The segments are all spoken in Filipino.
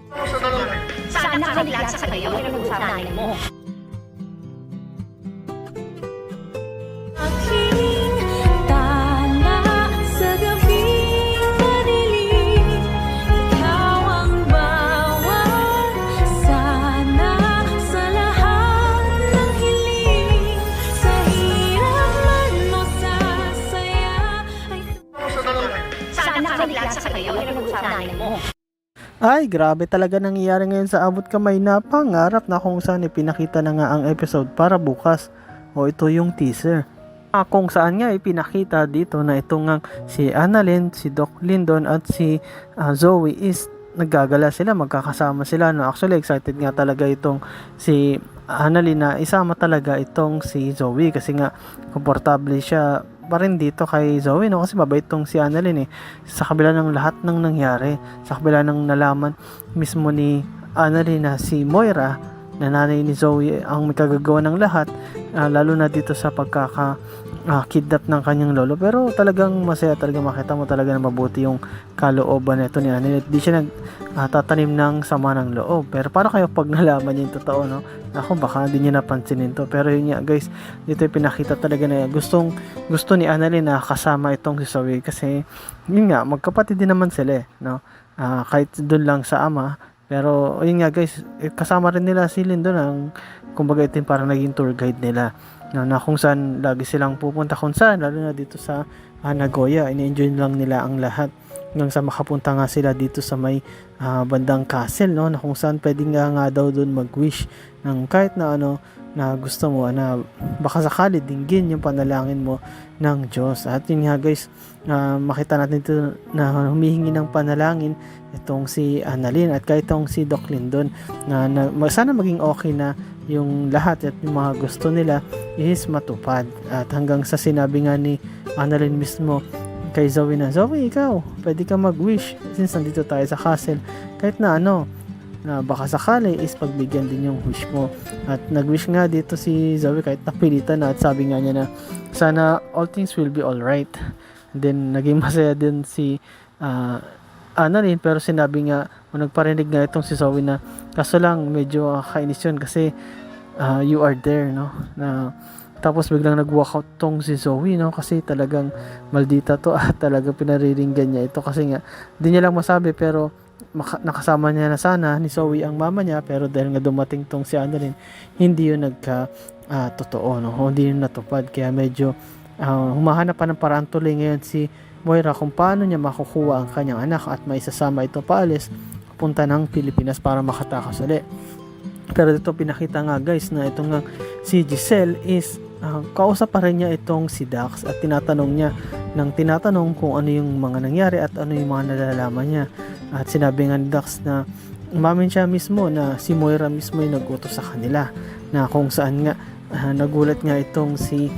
Sana nakabigla sa kayo, pinag-usap namin mo. Sana nakabigla sa kayo, pinag-usap namin mo. Ay, grabe talaga nangyayari ngayon sa abot kamay na pangarap na kung saan ipinakita na nga ang episode para bukas. O ito yung teaser. Kung saan nga ipinakita dito na ito nga si Annalyn, si Doc Lyndon at si Zoe is naggagala sila, magkakasama sila. No? Actually, excited nga talaga itong si Annalyn na isama talaga itong si Zoe kasi nga komportable siya pa rin dito kay Zoe, no? Kasi mabait tong si Annalyn eh. Sa kabila ng lahat ng nangyari, sa kabila ng nalaman mismo ni Annalyn na si Moira na nanay ni Zoe ang may kagagawa ng lahat, lalo na dito sa kidnap ng kanyang lolo. Pero talagang masaya talaga, makita mo talaga na mabuti yung kalooban nito ni Annalyn. Di siya tatanim ng sama ng loob. Pero para kayo pag nalaman niya yung totoo, no? Ako baka hindi niya napansinin to. Pero yun nga guys, dito pinakita talaga na gusto ni Annalyn na kasama itong si Zoe. Kasi yun nga, magkapatid din naman sila no? Kahit doon lang sa ama. Pero yun nga guys, kasama rin nila si Lyndon ang kumbaga ito yung parang naging tour guide nila. Na kung saan lagi silang pupunta kung saan, lalo na dito sa Nagoya, ini-enjoy lang nila ang lahat hanggang sa makapunta nga sila dito sa may bandang castle, no, na kung saan pwedeng nga daw doon mag-wish ng kahit na ano na gusto mo, na baka sakali dinggin yung panalangin mo ng Diyos. At yun nga guys, makita natin ito na humihingi ng panalangin itong si Annalyn at kahit itong si Doc Lyndon na sana maging okay na yung lahat at yung mga gusto nila is matupad. At hanggang sa sinabi nga ni Annalyn mismo kay Zoe na, Zoe, ikaw, pwede ka mag-wish since nandito tayo sa castle. Kahit na na baka sakali is pagbigyan din yung wish mo. At nag-wish nga dito si Zoe kahit napilitan na, at sabi nga niya na sana all things will be alright. Then naging masaya din si Annalyn, pero sinabi nga, nagparinig nga itong si Zoe na kaso lang medyo kainis yun kasi you are there, no? Na tapos biglang nag-walkout tong si Zoe, no? Kasi talagang maldita to at talagang pinariringgan niya ito kasi nga di niya lang masabi, pero nakasama niya na sana ni Zoe ang mama niya, pero dahil nga dumating tong si Annalyn, hindi yun totoo, no? O hindi yun natupad, kaya medyo humahanap pa ng paraan tuloy ngayon si Moira kung paano niya makukuha ang kanyang anak at maisasama ito paalis punta ng Pilipinas para makatakas ulit. Pero dito pinakita nga guys na itong nga si Giselle is kausap pa rin niya itong si Dax at tinatanong kung ano yung mga nangyari at ano yung mga nalalaman niya. At sinabi nga ni Dax na umamin siya mismo na si Moira mismo yung nag-utos sa kanila, na kung saan nga nagulat nga itong si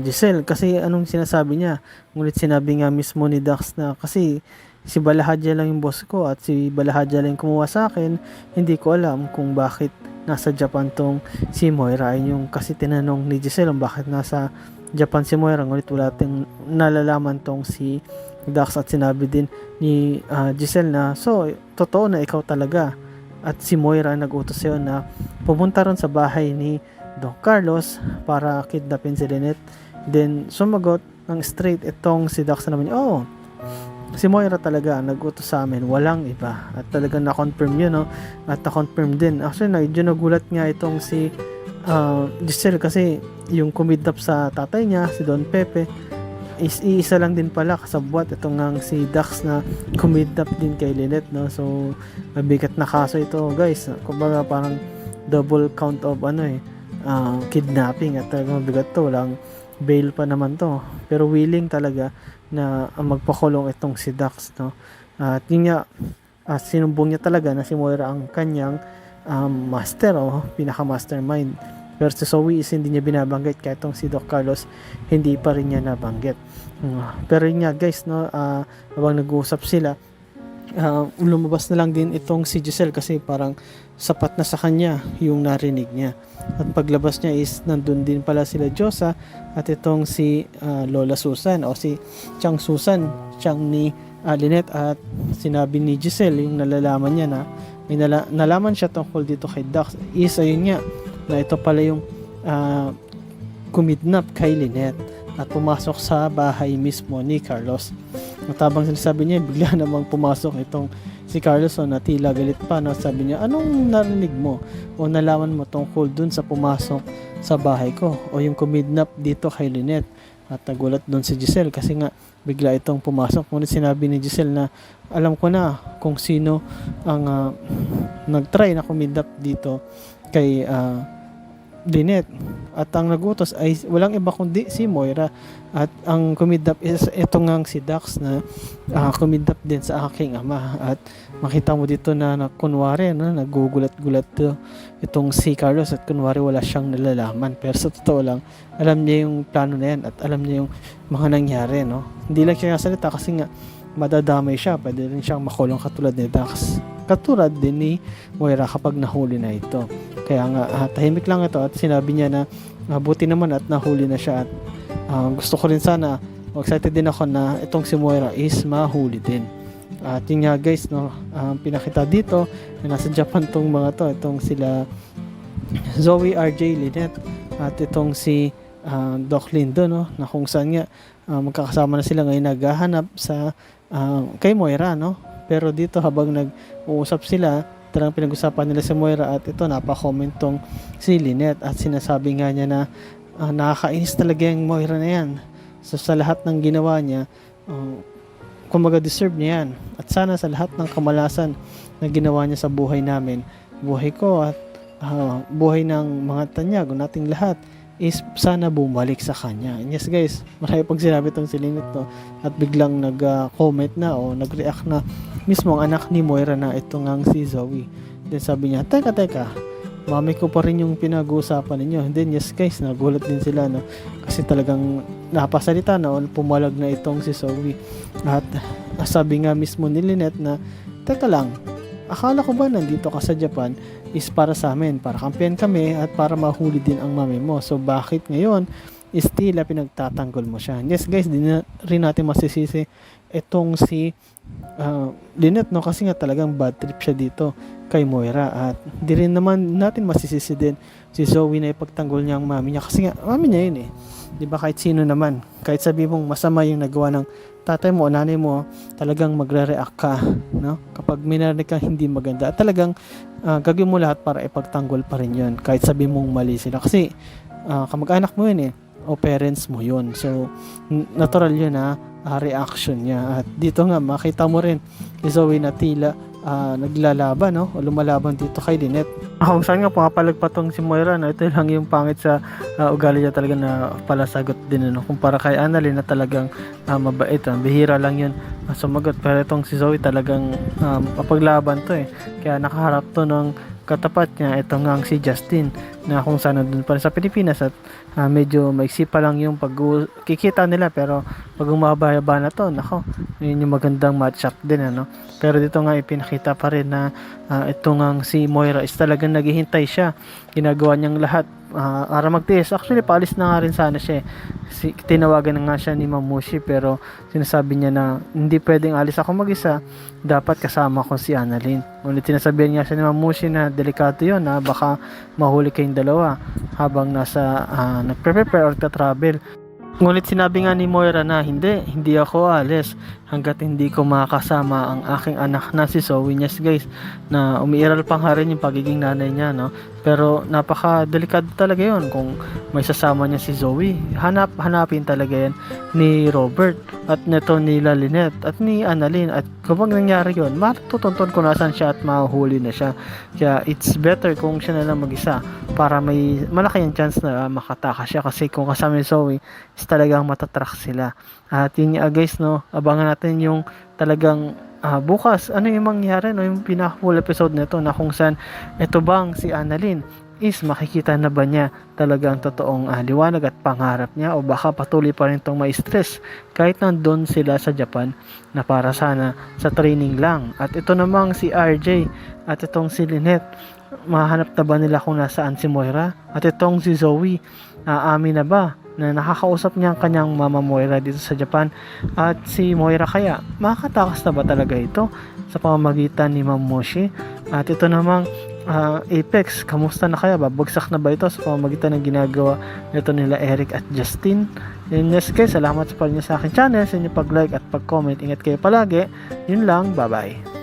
Giselle kasi anong sinasabi niya, ngunit sinabi nga mismo ni Dax na kasi si Balahadja lang yung boss ko at si Balahadja lang kumuha sa akin, hindi ko alam kung bakit nasa Japan tong si Moira. Ayun yung kasi tinanong ni Giselle bakit nasa Japan si Moira, ngunit wala tayong nalalaman tong si Dax. At sinabi din ni Giselle na so totoo na ikaw talaga at si Moira nag-utos sa'yo na pumunta ron sa bahay ni Don Carlos para kidnapin si Lynette. Then sumagot ng straight itong si Dax na naman, si Moira talaga nag-utos sa amin, walang iba. At talagang na-confirm yun, no? At na-confirm din. Actually, medyo nagulat nga itong si Giselle kasi yung kumidnap sa tatay niya, si Don Pepe, is iisa lang din pala kasabwat itong nga si Dax na kumidnap din kay Lynette, no? So, mabigat na kaso ito, guys. Kumbaga parang double count of kidnapping at talagang mabigat to. Walang bail pa naman to. Pero willing talaga na magpakulong itong si Dax, no? At yun nga, sinumbong niya talaga na si Moira ang kanyang master o pinaka-mastermind. Pero si Zoe is hindi niya binabanggit, kahit itong si Doc Carlos hindi pa rin niya nabanggit. Pero yun nga guys, no, habang nag-uusap sila, lumabas na lang din itong si Giselle kasi parang sapat na sa kanya yung narinig niya. At paglabas niya is nandun din pala sila Josa at itong si Lola Susan o si Chang Susan, Chang ni Lynette. At sinabi ni Giselle yung nalalaman niya na may nalaman siya tungkol dito kay Dax is ayun nga na ito pala yung kumidnap kay Lynette at pumasok sa bahay mismo ni Carlos. At habang sinasabi niya, bigla namang pumasok itong si Carlos na tila galit pa, no? Sabi niya, anong narinig mo o nalaman mo tungkol dun sa pumasok sa bahay ko o yung kumidnap dito kay Lynette? At nagulat dun si Giselle kasi nga bigla itong pumasok. Ngunit sinabi ni Giselle na alam ko na kung sino ang nagtry na kumidnap dito kay Lynette. At ang nagutos ay walang iba kundi si Moira. At ang kumidnap is ito ngang si Dax na kumidnap din sa aking ama. At makita mo dito na kunwari nagugulat-gulat itong si Carlos at kunwari wala siyang nalalaman. Pero sa totoo lang, alam niya yung plano na yan at alam niya yung mga nangyari. No? Hindi lang siya nasalita kasi nga madadamay siya. Pwede rin siyang makulong katulad ni Dax. Katulad din ni Moira kapag nahuli na ito. Kaya nga tahimik lang ito at sinabi niya na buti naman at nahuli na siya at gusto ko rin sana, excited din ako na itong si Moira is mahuli din. At yun nga guys, no, pinakita dito na nasa Japan tong mga to, itong sila Zoe, RJ, Lynette at itong si Doc Lindo, no, na kung saan nga magkakasama na sila ngayon naghahanap sa kay Moira, no. Pero dito habang nag-uusap sila, talagang pinag-usapan nila si Moira at ito napaka-comment tong si Lynette at sinasabi nga niya na nakakainis talaga yung Moira na yan. So sa lahat ng ginawa niya, kumaga deserve niya yan. At sana sa lahat ng kamalasan na ginawa niya sa buhay namin, buhay ko at buhay ng mga tanyag o nating lahat, is sana bumalik sa kanya. And yes guys, marami pag sinabi itong si Lynette, no, at biglang nag-comment na o nag-react na mismo ang anak ni Moira na ito ngang si Zoe. Then sabi niya, teka, mami ko pa rin yung pinag-uusapan ninyo. And then yes guys, nagulat din sila, no, kasi talagang napasalita na o pumalag na itong si Zoe. At sabi nga mismo ni Lynette na, teka lang, akala ko ba nandito ka sa Japan is para sa amin, para kampiyan kami at para mahuli din ang mami mo. So bakit ngayon is tila pinagtatanggol mo siya? Yes guys, di na rin natin masisisi itong si Lynette, no, kasi nga talagang bad trip siya dito kay Moira at di rin naman natin masisisi din si Zoe na ipagtanggol niya ang mami niya kasi nga mami niya yun eh. Di ba kahit sino naman, kahit sabi mong masama yung nagawa ng tatay mo o nanay mo, talagang magre-react ka, no? Kapag minarinig kang hindi maganda, at talagang gagawin mo lahat para ipagtanggol pa rin yun kahit sabi mong mali sila kasi kamag-anak mo yun eh o parents mo yun. So natural yun reaction niya. At dito nga makita mo rin si Zoe na tila naglalaban, no, o lumalaban dito kay Lynette. Kung saan nga pumapalag pa tong si Moira na ito lang yung pangit sa ugali niya talaga na palasagot din, no, kumpara kay Annalyn na talagang mabait, bihira lang yun sumagot. Pero itong si Zoe talagang mapaglaban to eh, kaya nakaharap to ng katapat niya itong ngang si Justin na kung saan nandun pa rin sa Pilipinas at medyo maiksi pa lang yung pagkikita nila, pero pag umababa na to, nako, yun yung magandang match up din, ano. Pero dito nga ipinakita pa rin na ito ngang si Moira is talagang naghihintay siya, ginagawa niyang lahat para magtiis. Actually paalis na nga rin sana siya tinawagan na nga siya ni Mamushi, pero sinasabi niya na hindi pwedeng alis ako mag-isa, dapat kasama ko si Annalyn. Ngunit sinasabihan niya siya ni Mamushi na delikado yun, baka mahuli kayong dalawa habang nasa nagpe-prepare or travel. Ngunit sinabi nga ni Moira na hindi ako alis hanggat hindi ko makakasama ang aking anak na si Zoe. Yes guys, na umiiral pa nga rin yung pagiging nanay niya, no? Pero napaka-delikado talaga yon kung may sasama niya si Zoe. Hanapin talaga yan ni Robert at neto ni Lynette at ni Annalyn. At kapag nangyari yun, matutuntun kung nasan siya at mahuli na siya. Kaya it's better kung siya na lang mag-isa para may malaki yung chance na makatakas siya, kasi kung kasama ni Zoe is talagang matatrack sila. At yun nga guys, no, abangan natin yung talagang bukas ano yung mangyari, no, yung pinaka-full episode nito na kung saan ito bang si Annalyn is makikita na ba niya talaga ang totoong liwanag at pangarap niya, o baka patuloy pa rin itong ma-stress kahit nandun sila sa Japan na para sana sa training lang. At ito namang si RJ at itong si Lynette, mahanap na ba nila kung nasaan si Moira? At itong si Zoe, amin na ba na nakakausap niya ang kanyang mama Moira dito sa Japan? At si Moira kaya makakatakas na ba talaga ito? sa pamamagitan ni Ma'am Moshi. At ito namang Apex, kamusta na kaya? Babagsak na ba ito sa pamamagitan ng ginagawa nito nila Eric at Justin? Yun guys, salamat sa pag-inyo sa akin channel, sa inyo pag-like at pag-comment. Ingat kayo palagi. Yun lang, bye-bye.